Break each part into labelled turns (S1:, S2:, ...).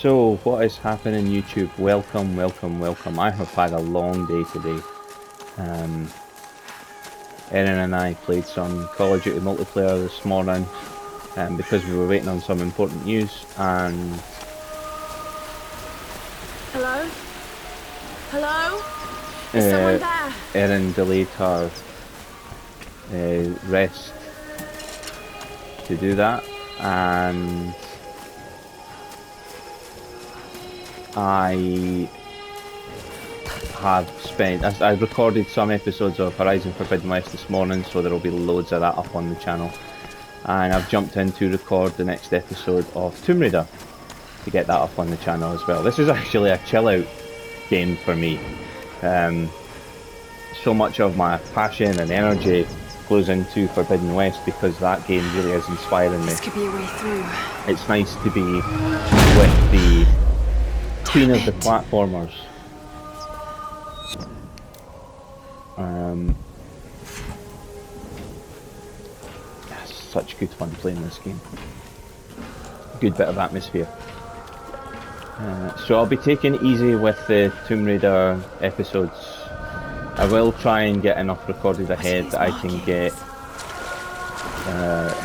S1: So, what is happening, YouTube? Welcome, welcome, welcome. I have had a long day today. Erin and I played some Call of Duty multiplayer this morning because we were waiting on some important news, and...
S2: Hello? Hello? Is someone there?
S1: Erin delayed her rest to do that, and I recorded some episodes of Horizon Forbidden West this morning, so there will be loads of that up on the channel, and I've jumped in to record the next episode of Tomb Raider to get that up on the channel as well. This is actually a chill out game for me. So much of my passion and energy goes into Forbidden West because that game really is inspiring me.
S2: This could be a way through.
S1: It's nice to be with the queen of the platformers. It's such good fun playing this game. Good bit of atmosphere. So I'll be taking it easy with the Tomb Raider episodes. I will try and get enough recorded ahead that I can get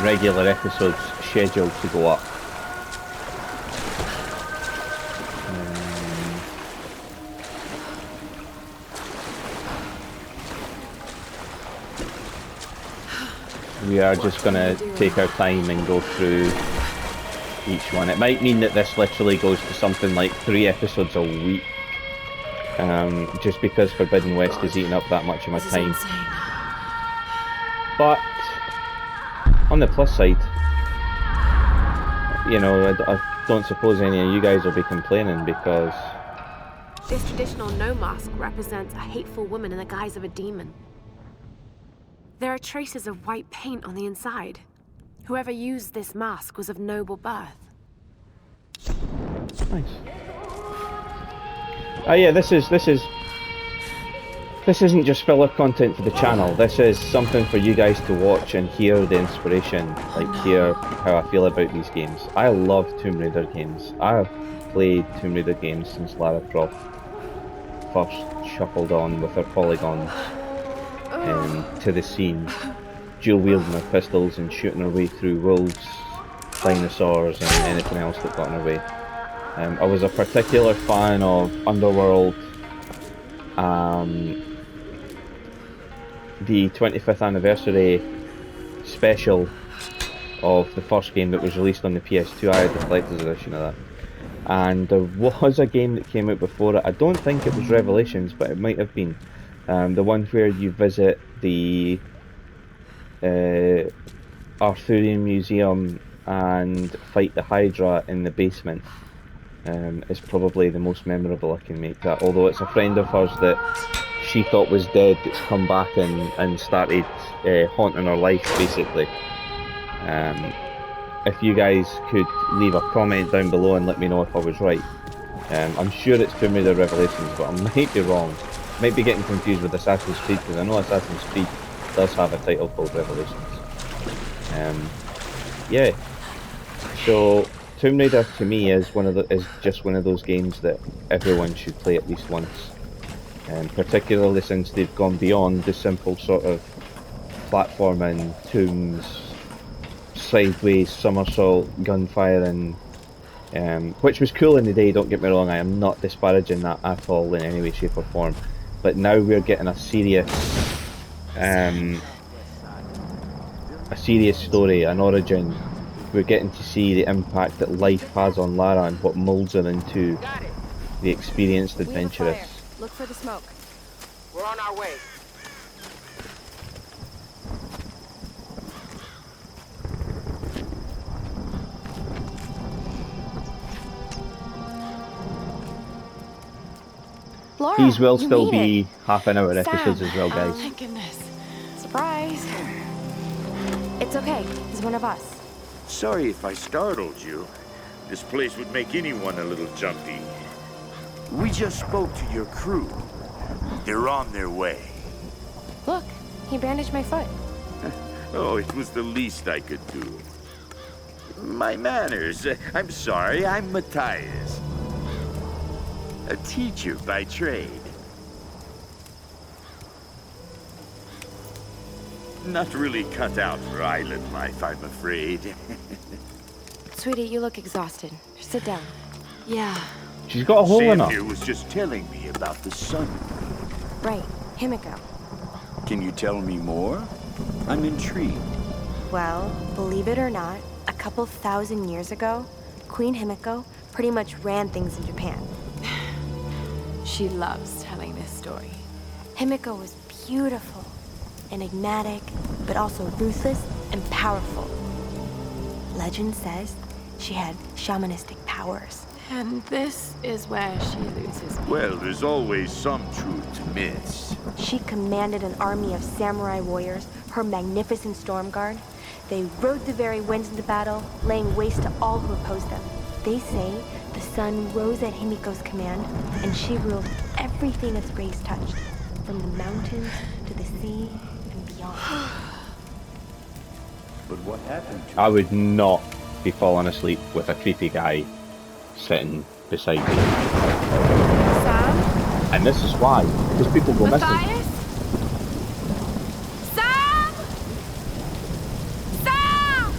S1: regular episodes scheduled to go up. We are just going to take our time and go through each one. It might mean that this literally goes to something like 3 episodes a week, just because Forbidden West is eating up that much of my time. But on the plus side, you know, I don't suppose any of you guys will be complaining, because
S2: This traditional no mask represents a hateful woman in the guise of a demon. There are traces of white paint on the inside. Whoever used this mask was of noble birth.
S1: nice. Oh yeah, this isn't just filler content for the channel. This is something for you guys to watch and hear the inspiration, like hear how I feel about these games. I love Tomb Raider games. I have played Tomb Raider games since Lara Croft first shuffled on with her polygons to the scene, dual wielding her pistols and shooting her way through wolves, dinosaurs and anything else that got in her way. I was a particular fan of Underworld, the 25th anniversary special of the first game that was released on the PS2. I had the collector's edition of that. And there was a game that came out before it. I don't think it was Revelations, but it might have been. The one where you visit the Arthurian Museum and fight the Hydra in the basement. Is probably the most memorable I can make that, although it's a friend of hers that she thought was dead that's come back and started haunting her life, basically. If you guys could leave a comment down below and let me know if I was right. I'm sure it's Tomb Raider Revelations, but I might be wrong. Might be getting confused with Assassin's Creed, because I know Assassin's Creed does have a title called Revelations. Yeah. So Tomb Raider to me is just one of those games that everyone should play at least once, and particularly since they've gone beyond the simple sort of platforming, tombs, sideways somersault, gunfiring, which was cool in the day. Don't get me wrong, I am not disparaging that at all in any way, shape or form. But now we're getting a serious story, an origin. We're getting to see the impact that life has on Lara and what molds her into the experienced adventuress.
S2: Look for the smoke.
S3: We're on our way.
S2: Laura,
S1: These will
S2: you
S1: still
S2: made
S1: be
S2: it.
S1: half-an-hour episodes
S2: Sam.
S1: as well, guys.
S2: Oh, thank goodness. Surprise. It's okay. He's one of us.
S4: Sorry if I startled you. This place would make anyone a little jumpy. We just spoke to your crew. They're on their way.
S2: Look, he bandaged my foot.
S4: Oh, it was the least I could do. My manners. I'm sorry, I'm Matthias. A teacher by trade. Not really cut out for island life, I'm afraid.
S5: Sweetie, you look exhausted. Sit down.
S2: Yeah.
S1: She's got a hole in
S4: Sam
S1: her.
S4: here was just telling me about the sun.
S5: Right, Himiko.
S4: Can you tell me more? I'm intrigued.
S5: Well, believe it or not, a couple thousand years ago, Queen Himiko pretty much ran things in Japan.
S2: She loves telling this story.
S5: Himiko was beautiful, enigmatic, but also ruthless and powerful. Legend says she had shamanistic powers.
S2: And this is where she loses me.
S4: Well, there's always some truth to myths.
S5: She commanded an army of samurai warriors, her magnificent storm guard. They rode the very winds into battle, laying waste to all who opposed them. They say the sun rose at Himiko's command, and she ruled everything its rays touched, from the mountains to the sea and beyond.
S4: But what happened to
S1: I would not be falling asleep with a creepy guy sitting beside me.
S2: Sam?
S1: And this is why, because people go missing.
S2: Matthias? Sam! Sam!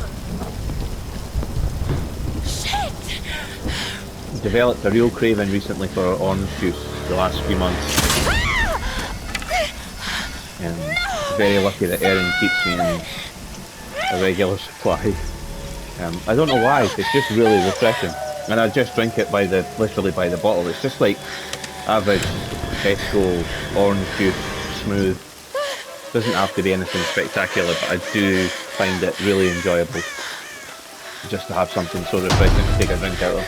S2: Shit!
S1: Developed a real craving recently for orange juice the last few months. And very lucky that Erin keeps me in a regular supply. I don't know why, it's just really refreshing. And I just drink it literally by the bottle. It's just like average Tesco orange juice, smooth. Doesn't have to be anything spectacular, but I do find it really enjoyable just to have something so refreshing to take a drink out of.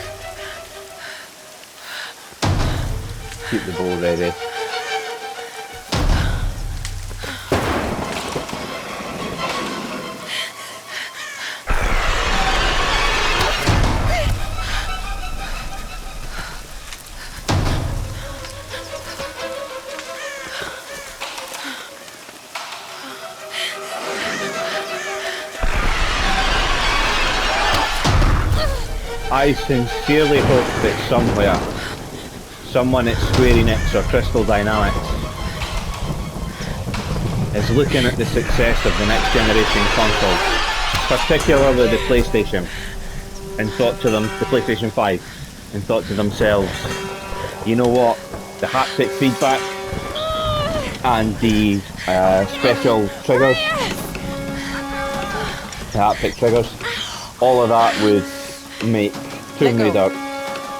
S1: Keep the bowl ready. I sincerely hope that somewhere, someone at Square Enix or Crystal Dynamics is looking at the success of the next generation console, particularly the PlayStation, and thought to them, the PlayStation 5, and thought to themselves, you know what, the haptic feedback and the special triggers, the haptic triggers, all of that would make Tomb Raider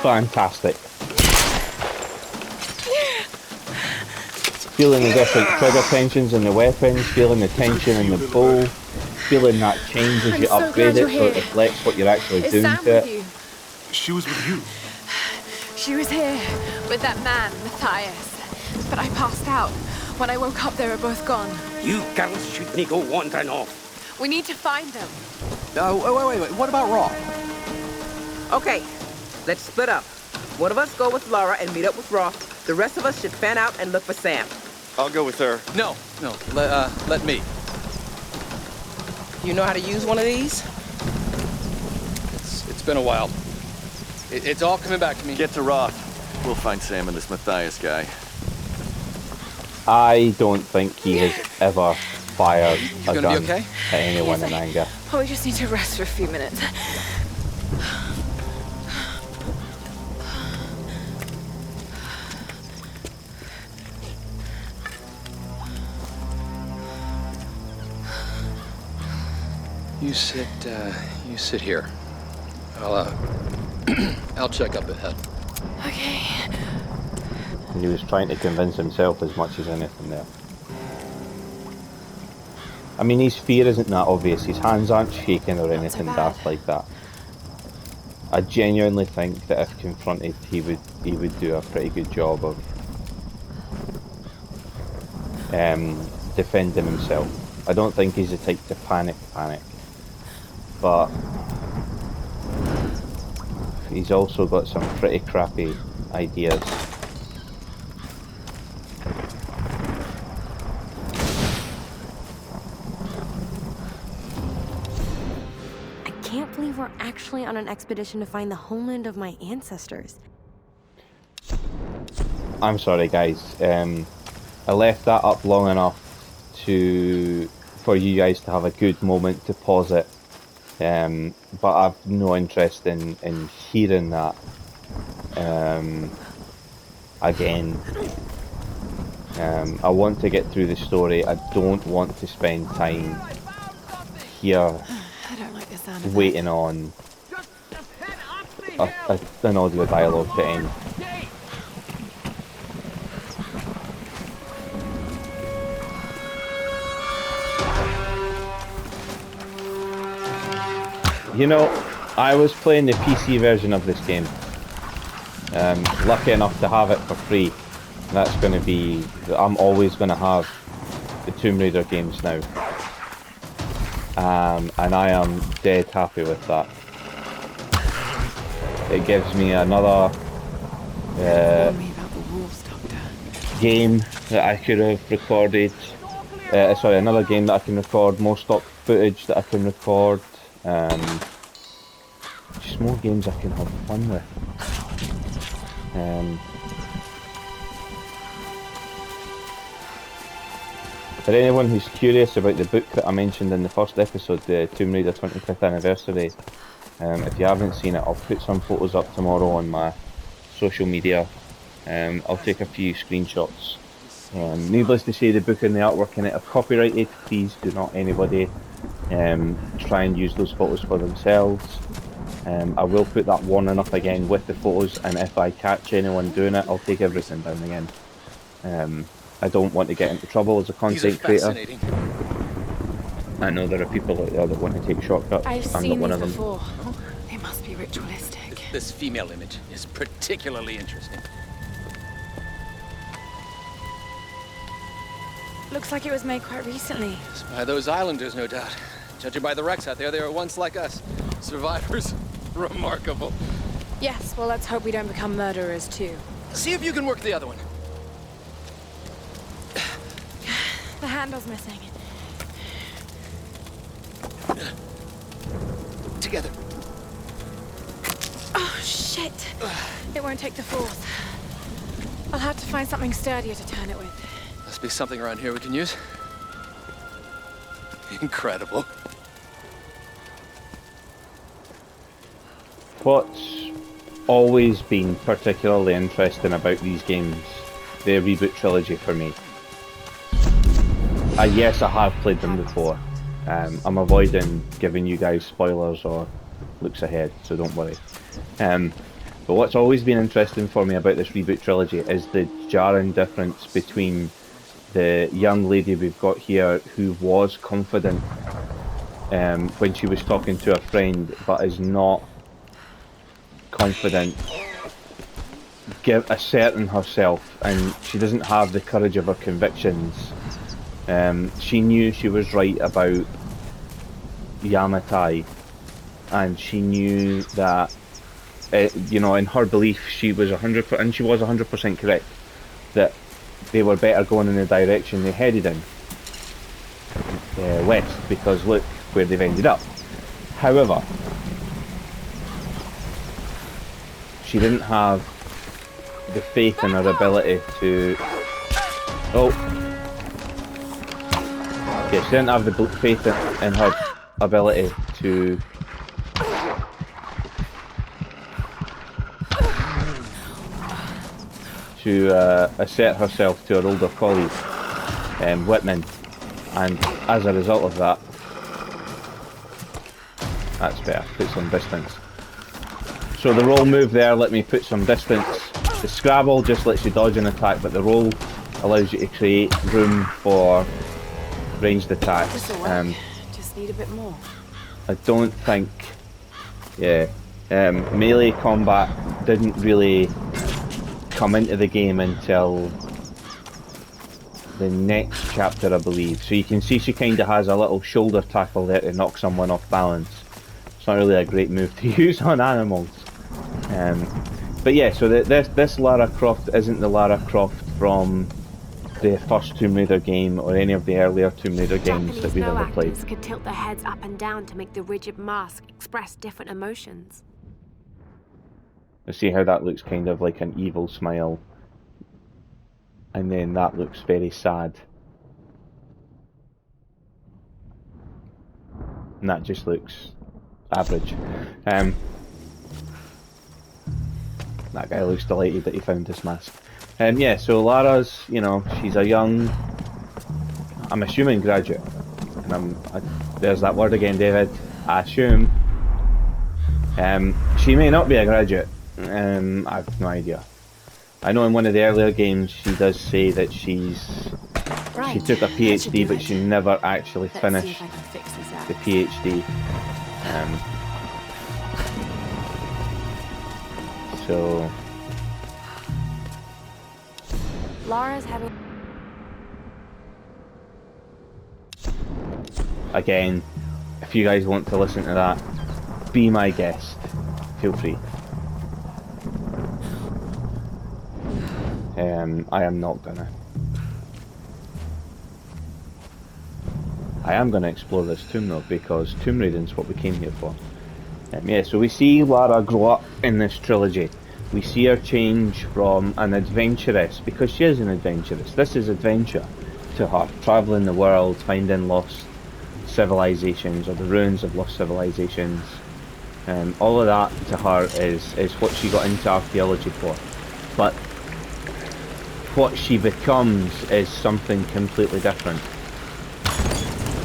S1: fantastic. Feeling the different trigger tensions in the weapons, feeling the tension in the bow, feeling that change as you
S2: so
S1: upgrade
S2: glad
S1: it
S2: you're
S1: so it
S2: here.
S1: reflects what you're actually
S2: Is
S1: doing
S2: Sam
S1: to
S2: with
S1: it.
S2: you?
S6: She was with you.
S2: She was here with that man, Matthias. But I passed out. When I woke up, they were both gone.
S3: You girls shouldn't go wandering off.
S2: We need to find them.
S6: Wait. What about Raw?
S3: Okay, let's split up. One of us go with Lara and meet up with Roth. The rest of us should fan out and look for Sam.
S6: I'll go with her. No. Let me.
S3: You know how to use one of these?
S6: It's been a while. It's all coming back to me.
S7: Get to Roth. We'll find Sam and this Matthias guy.
S1: I don't think he has ever fired a
S6: gonna
S1: gun
S6: be okay?
S1: at anyone
S2: Yes,
S1: in anger.
S2: Oh, we just need to rest for a few minutes.
S6: You sit here. I'll check up ahead.
S2: Okay.
S1: And he was trying to convince himself as much as anything there. I mean, his fear isn't that obvious. His hands aren't shaking or anything
S2: bad.
S1: daft like that. I genuinely think that if confronted, he would do a pretty good job of defending himself. I don't think he's the type to panic, but he's also got some pretty crappy ideas.
S5: I can't believe we're actually on an expedition to find the homeland of my ancestors.
S1: I'm sorry, guys. I left that up long enough for you guys to have a good moment to pause it. But I've no interest in hearing that again. I want to get through the story. I don't want to spend time here
S2: I don't like the sound of
S1: waiting on an audio dialogue to end. You know, I was playing the PC version of this game. Lucky enough to have it for free. That's going to be... I'm always going to have the Tomb Raider games now. And I am dead happy with that. It gives me another game that I could have recorded. Sorry, another game that I can record, more stock footage that I can record. Just more games I can have fun with. For anyone who's curious about the book that I mentioned in the first episode, the Tomb Raider 25th anniversary, if you haven't seen it, I'll put some photos up tomorrow on my social media. I'll take a few screenshots. Needless to say, the book and the artwork in it are copyrighted. Please do not anybody try and use those photos for themselves. I will put that warning up again with the photos, and if I catch anyone doing it, I'll take everything down again. I don't want to get into trouble as a content creator. I know there are people out there that want to take shortcuts. I'm not one of them.
S2: Before. They must be ritualistic.
S6: This female image is particularly interesting.
S2: Looks like it was made quite recently.
S6: It's by those islanders, no doubt. Judging by the wrecks out there, they were once like us. Survivors. Remarkable.
S2: Yes, well, let's hope we don't become murderers, too.
S6: See if you can work the other one.
S2: The handle's missing.
S6: Together.
S2: Oh, shit. It won't take the force. I'll have to find something sturdier to turn it with.
S6: Must be something around here we can use. Incredible.
S1: What's always been particularly interesting about these games, the reboot trilogy for me. Yes, I have played them before. I'm avoiding giving you guys spoilers or looks ahead, so don't worry. But what's always been interesting for me about this reboot trilogy is the jarring difference between the young lady we've got here who was confident when she was talking to a friend, but is not confident, asserting herself, and she doesn't have the courage of her convictions. She knew she was right about Yamatai, and she knew that, you know, in her belief, she was 100%, and she was 100% correct, that they were better going in the direction they headed in, west, because look where they've ended up. However, she didn't have the faith in her ability to... Yeah, she didn't have the faith in her ability to... assert herself to her older colleague, Whitman, and as a result of that... That's better, put some distance. So the roll move there let me put some distance. The Scrabble just lets you dodge an attack, but the roll allows you to create room for ranged attacks.
S2: Just need a bit more.
S1: I don't think... Yeah. Melee combat didn't really come into the game until the next chapter, I believe. So you can see she kind of has a little shoulder tackle there to knock someone off balance. It's not really a great move to use on animals. But yeah, so this Lara Croft isn't the Lara Croft from the first Tomb Raider game or any of the earlier Tomb Raider games
S2: Japanese
S1: that we've
S2: no
S1: ever played.
S2: actors could tilt their heads up and down to make the rigid mask express different emotions.
S1: You see how that looks kind of like an evil smile, and then that looks very sad, and that just looks average. That guy looks delighted that he found his mask. Yeah, so Lara's, you know, she's a young, I'm assuming graduate, and there's that word again, David, I assume. She may not be a graduate, I have no idea. I know in one of the earlier games she does say that she took a PhD, but she never actually finished the PhD. So
S2: Lara's having...
S1: Again, if you guys want to listen to that, be my guest. Feel free. I am not gonna. I am gonna explore this tomb though, because tomb raiding's what we came here for. Yeah, so we see Lara grow up in this trilogy. We see her change from an adventuress, because she is an adventuress. This is adventure to her, travelling the world, finding lost civilizations or the ruins of lost civilizations. All of that to her is what she got into archaeology for. But what she becomes is something completely different.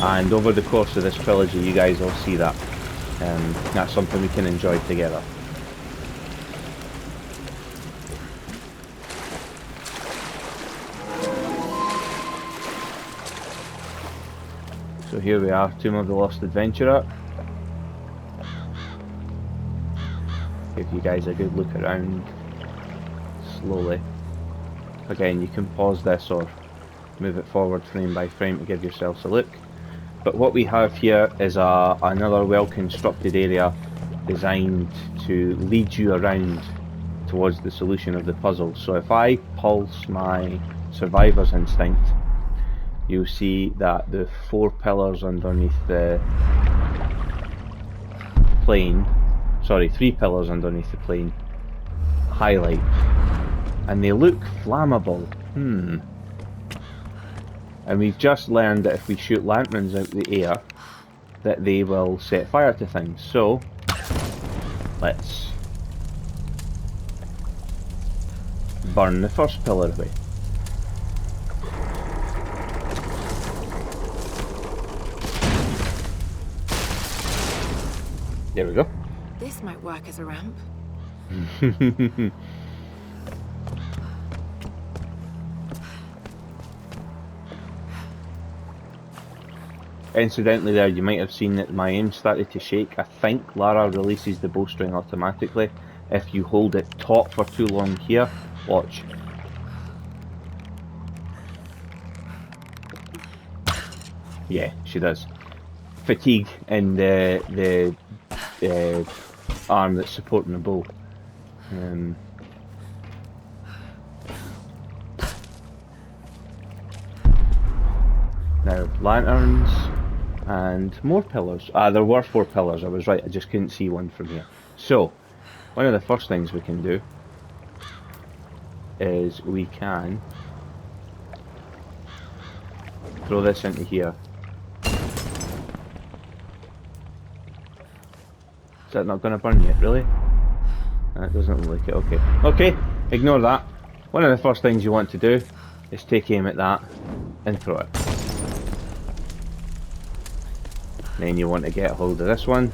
S1: And over the course of this trilogy, you guys will see that. That's something we can enjoy together. So here we are, Tomb of the Lost Adventurer. Give you guys a good look around slowly. Again, you can pause this or move it forward frame by frame to give yourselves a look. But what we have here is another well-constructed area designed to lead you around towards the solution of the puzzle. So if I pulse my survivor's instinct, you'll see that the 4 pillars underneath the plane, sorry, 3 pillars underneath the plane highlight, and they look flammable. And we've just learned that if we shoot lanterns out the air, that they will set fire to things. So let's burn the first pillar away. There we go.
S2: This might work as a ramp.
S1: Incidentally there, you might have seen that my aim started to shake. I think Lara releases the bowstring automatically. If you hold it taut for too long here, watch. Yeah, she does. Fatigue in the arm that's supporting the bow. Now, lanterns and more pillars. There were 4 pillars, I was right, I just couldn't see one from here. So, one of the first things we can do is we can throw this into here. Is that not going to burn yet, really? That doesn't look like it, okay. Okay, ignore that. One of the first things you want to do is take aim at that and throw it. Then you want to get a hold of this one.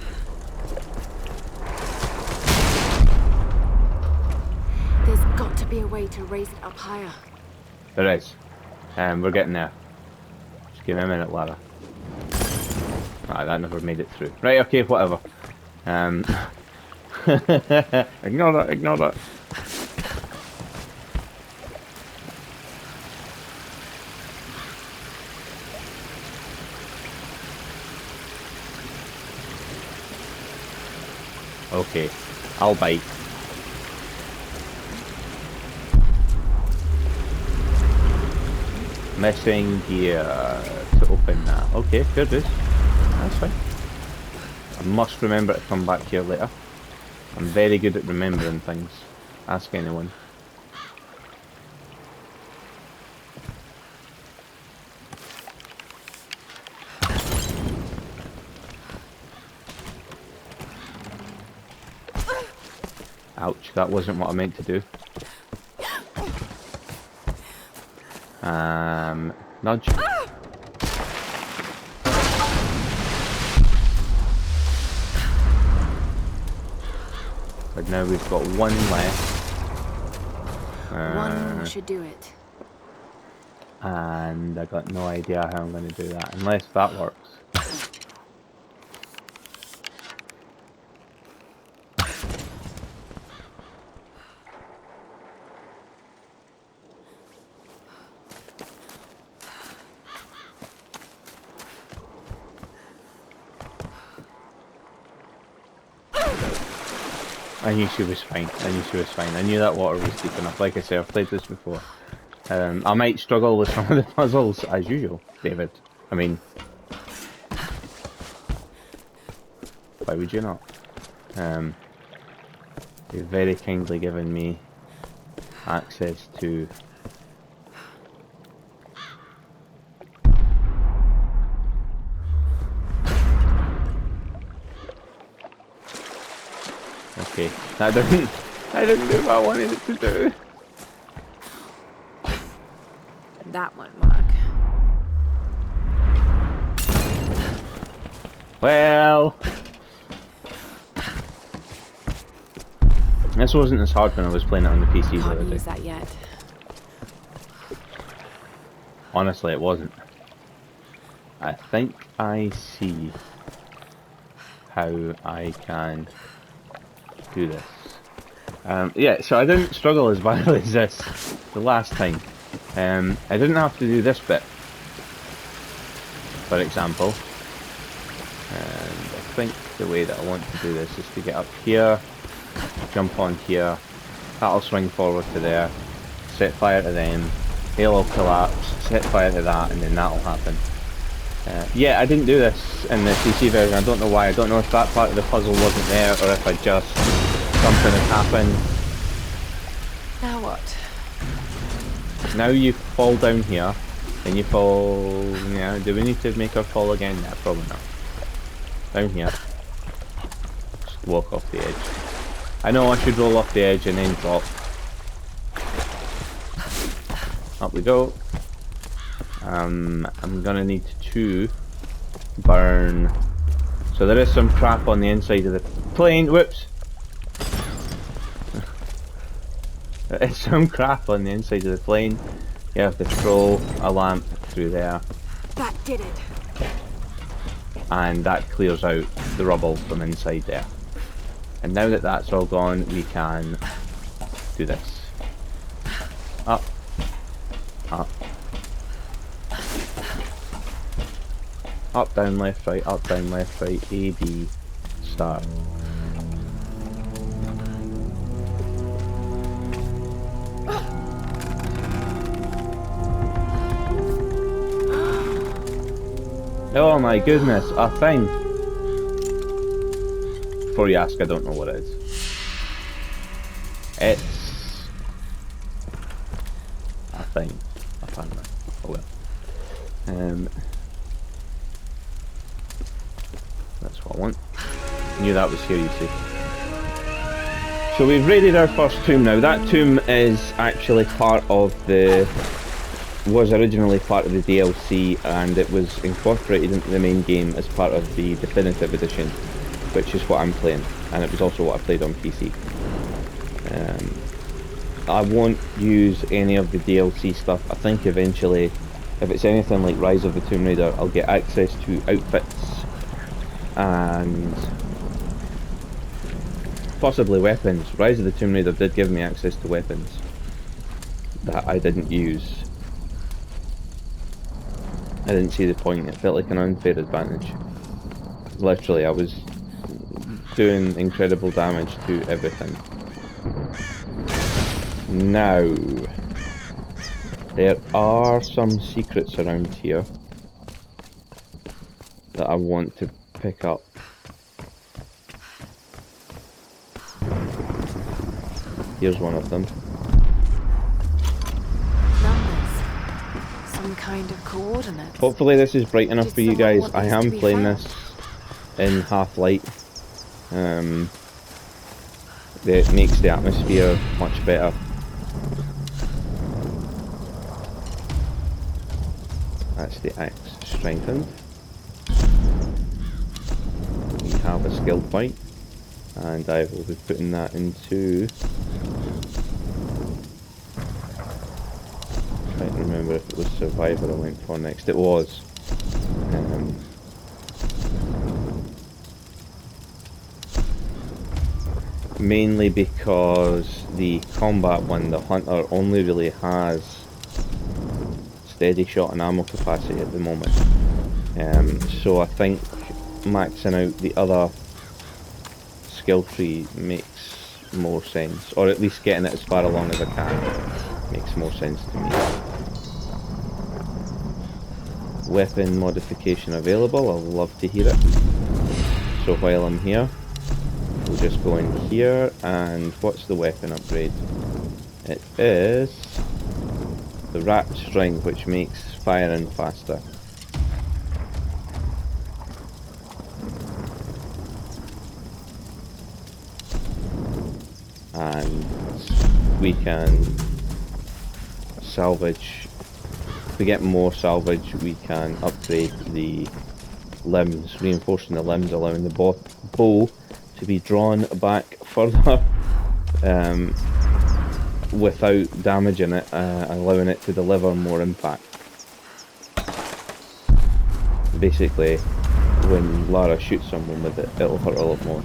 S2: There's got to be a way to raise it up higher.
S1: There is. We're getting there. Just give me a minute, Lara. Ah, that never made it through. Right, okay, whatever. Ignore that, ignore that. Okay, I'll bite. Missing gear to open that. Okay, fair dues. That's fine. I must remember to come back here later. I'm very good at remembering things. Ask anyone. Ouch, that wasn't what I meant to do. Nudge. But now we've got one left.
S2: One should do it.
S1: And I got no idea how I'm going to do that, unless that works. I knew she was fine. I knew she was fine. I knew that water was deep enough. Like I said, I've played this before. I might struggle with some of the puzzles, as usual, David. I mean, why would you not? You've very kindly given me access to... Okay, that didn't do what I wanted it to do.
S2: That won't work.
S1: Well, this wasn't as hard when I was playing it on the PC the other
S2: Can't
S1: day.
S2: use that yet.
S1: Honestly, it wasn't. I think I see how I can do this. Yeah, so I didn't struggle as badly as this the last time. I didn't have to do this bit, for example. And I think the way that I want to do this is to get up here, jump on here, that'll swing forward to there, set fire to them, they'll collapse, set fire to that, and then that'll happen. Yeah, I didn't do this in the PC version. I don't know why. I don't know if that part of the puzzle wasn't there, or if I just... something had happened.
S2: Now what?
S1: Now you fall down here, and you fall... yeah, do we need to make her fall again? Yeah, probably not. Down here. Just walk off the edge. I know I should roll off the edge and then drop. Up we go. I'm gonna need to burn... so there is some crap on the inside of the plane. Whoops! There is some crap on the inside of the plane. You have to throw a lamp through there.
S2: That did it.
S1: And that clears out the rubble from inside there. And now that that's all gone, we can do this. Up. Up. Up, down, left, right, up, down, left, right, A, B, start. Oh my goodness, a thing! Before you ask, I don't know what it is. It's... a thing. Apparently. Oh well. That's what I want. Knew that was here, you see. So we've raided our first tomb now. That tomb is actually part of the... was originally part of the DLC, and it was incorporated into the main game as part of the definitive edition, which is what I'm playing, and it was also what I played on PC. I won't use any of the DLC stuff. I think eventually, if it's anything like Rise of the Tomb Raider, I'll get access to outfits and possibly weapons. Rise of the Tomb Raider did give me access to weapons that I didn't use. I didn't see the point. It felt like an unfair advantage. Literally, I was doing incredible damage to everything. Now, There are some secrets around here that I want to pick up. Here's one of them.
S2: Numbers. Some kind of coordinates.
S1: Hopefully this is bright enough
S2: Did
S1: for you
S2: someone
S1: guys.
S2: want
S1: I
S2: these to
S1: am
S2: be
S1: playing
S2: found?
S1: this in half light. It makes the atmosphere much better. That's the axe strengthened. We have a skill point, and I will be putting that into. Trying to remember if it was Survivor I went for next. It was. Mainly because the combat one, the Hunter, only really has steady shot and ammo capacity at the moment. So I think maxing out the other skill tree makes more sense, or at least getting it as far along as I can makes more sense to me. Weapon modification available, I'll love to hear it. So while I'm here, we'll just go in here, and what's the weapon upgrade? It is the rat string, which makes firing faster. And we can salvage. If we get more salvage, we can upgrade the limbs, reinforcing the limbs, allowing the bow to be drawn back further without damaging it, allowing it to deliver more impact. Basically, when Lara shoots someone with it, it'll hurt a lot more.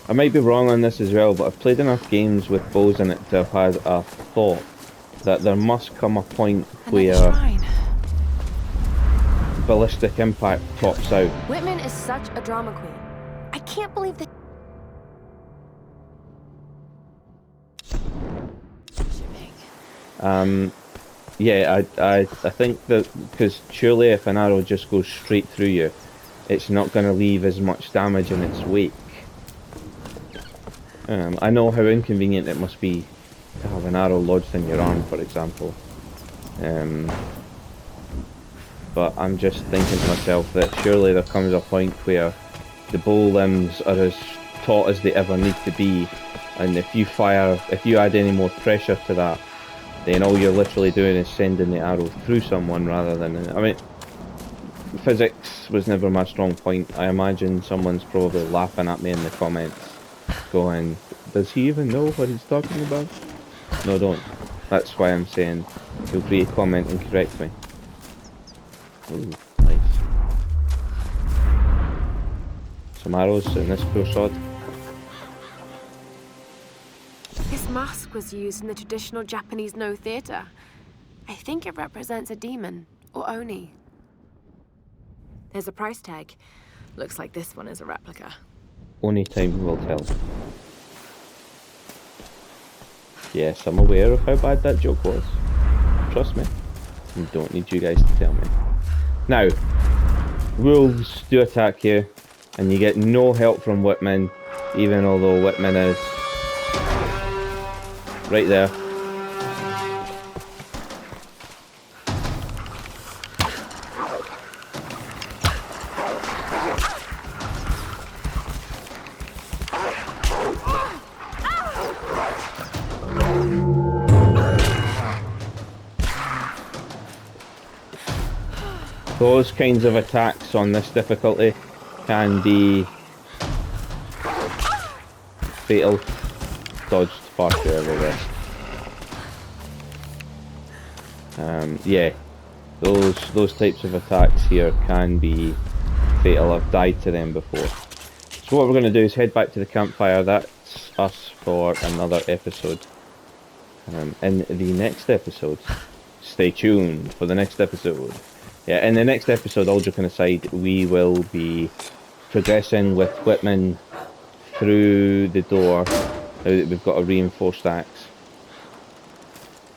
S1: I might be wrong on this as well, but I've played enough games with bows in it to have had a thought that there must come a point where ballistic impact tops out.
S5: Whitman is such a drama queen. I can't believe that.
S1: Yeah, I think that because surely if an arrow just goes straight through you, it's not going to leave as much damage in its wake. I know how inconvenient it must be to have an arrow lodged in your arm, for example. But I'm just thinking to myself that surely there comes a point where the bow limbs are as taut as they ever need to be, and if you add any more pressure to that, then all you're literally doing is sending the arrow through someone rather than... I mean, physics was never my strong point. I imagine someone's probably laughing at me in the comments, going, does he even know what he's talking about? No, don't. That's why I'm saying, feel free to comment and correct me. Ooh, nice. Some arrows in this poor sod.
S2: This mask was used in the traditional Japanese no theater. I think it represents a demon, or Oni. There's a price tag. Looks like this one is a replica.
S1: Only time will tell. Yes, I'm aware of how bad that joke was. Trust me. I don't need you guys to tell me. Now, wolves do attack you, and you get no help from Whitman, even although Whitman is right there. Those kinds of attacks on this difficulty can be fatal. Dodged far too early there. Yeah, those types of attacks here can be fatal. I've died to them before. So what we're going to do is head back to the campfire. That's us for another episode. In the next episode, stay tuned for the next episode. Yeah, in the next episode, all joking aside, we will be progressing with Whitman through the door now that we've got a reinforced axe.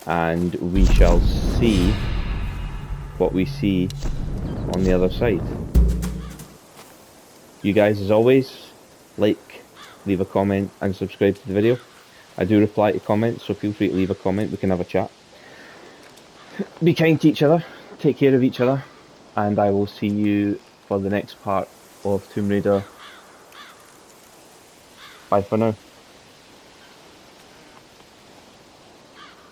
S1: And we shall see what we see on the other side. You guys, as always, like, leave a comment and subscribe to the video. I do reply to comments, so feel free to leave a comment, we can have a chat. Be kind to each other, take care of each other, and I will see you for the next part of Tomb Raider. Bye for now.